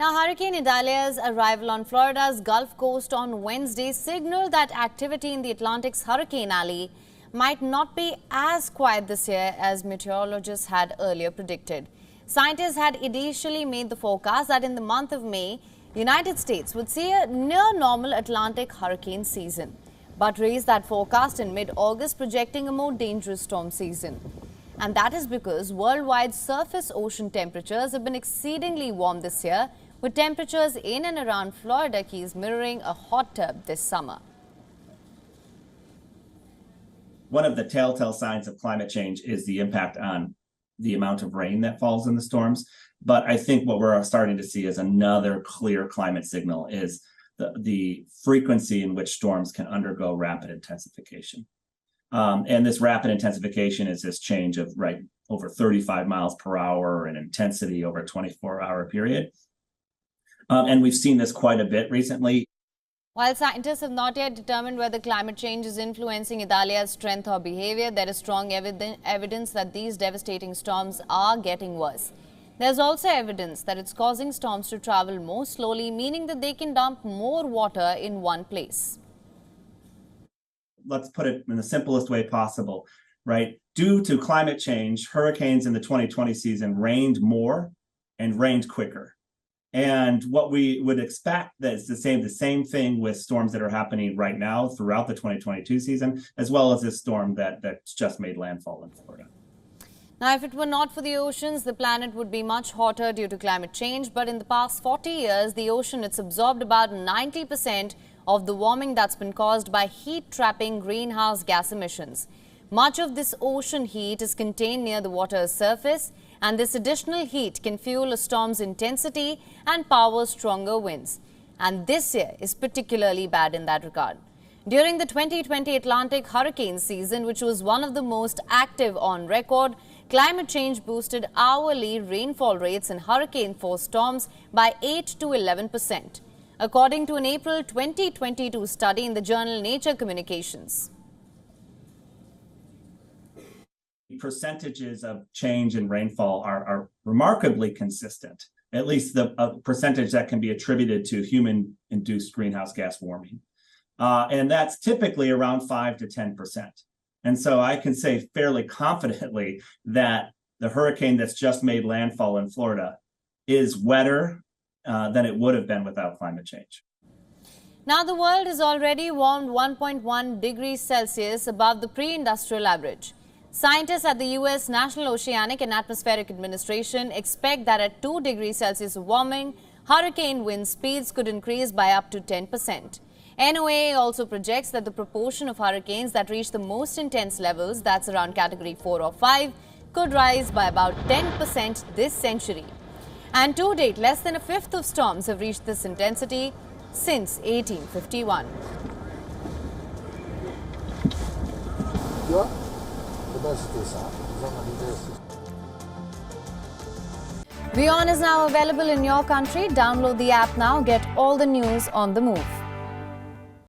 Now, Hurricane Idalia's arrival on Florida's Gulf Coast on Wednesday signaled that activity in the Atlantic's Hurricane Alley might not be as quiet this year as meteorologists had earlier predicted. Scientists had initially made the forecast that in the month of May, the United States would see a near-normal Atlantic hurricane season, but raised that forecast in mid-August, projecting a more dangerous storm season. And that is because worldwide surface ocean temperatures have been exceedingly warm this year, with temperatures in and around Florida Keys mirroring a hot tub this summer. One of the telltale signs of climate change is the impact on the amount of rain that falls in the storms. But I think what we're starting to see is another clear climate signal is the frequency in which storms can undergo rapid intensification. And this rapid intensification is this change of over 35 miles per hour in intensity over a 24-hour period. And we've seen this quite a bit recently. While scientists have not yet determined whether climate change is influencing Idalia's strength or behavior, there is strong evidence that these devastating storms are getting worse. There's also evidence that it's causing storms to travel more slowly, meaning that they can dump more water in one place. Let's put it in the simplest way possible, right? Due to climate change, hurricanes in the 2020 season rained more and rained quicker. And what we would expect is the same thing with storms that are happening right now throughout the 2022 season, as well as this storm that's just made landfall in Florida. Now, if it were not for the oceans, the planet would be much hotter due to climate change. But in the past 40 years, the ocean, it's absorbed about 90% of the warming that's been caused by heat-trapping greenhouse gas emissions. Much of this ocean heat is contained near the water's surface, and this additional heat can fuel a storm's intensity and power stronger winds. And this year is particularly bad in that regard. During the 2020 Atlantic hurricane season, which was one of the most active on record, climate change boosted hourly rainfall rates in hurricane-force storms by 8 to 11%, according to an April 2022 study in the journal Nature Communications. Percentages of change in rainfall are remarkably consistent, at least the percentage that can be attributed to human-induced greenhouse gas warming. And that's typically around 5 to 10%. And so I can say fairly confidently that the hurricane that's just made landfall in Florida is wetter than it would have been without climate change. Now, the world has already warmed 1.1 degrees Celsius above the pre-industrial average. Scientists at the U.S. National Oceanic and Atmospheric Administration expect that at 2 degrees Celsius warming, hurricane wind speeds could increase by up to 10%. NOAA also projects that the proportion of hurricanes that reach the most intense levels, that's around category 4 or 5, could rise by about 10% this century. And to date, less than a fifth of storms have reached this intensity since 1851. WION is now available in your country. Download the app now. Get all the news on the move.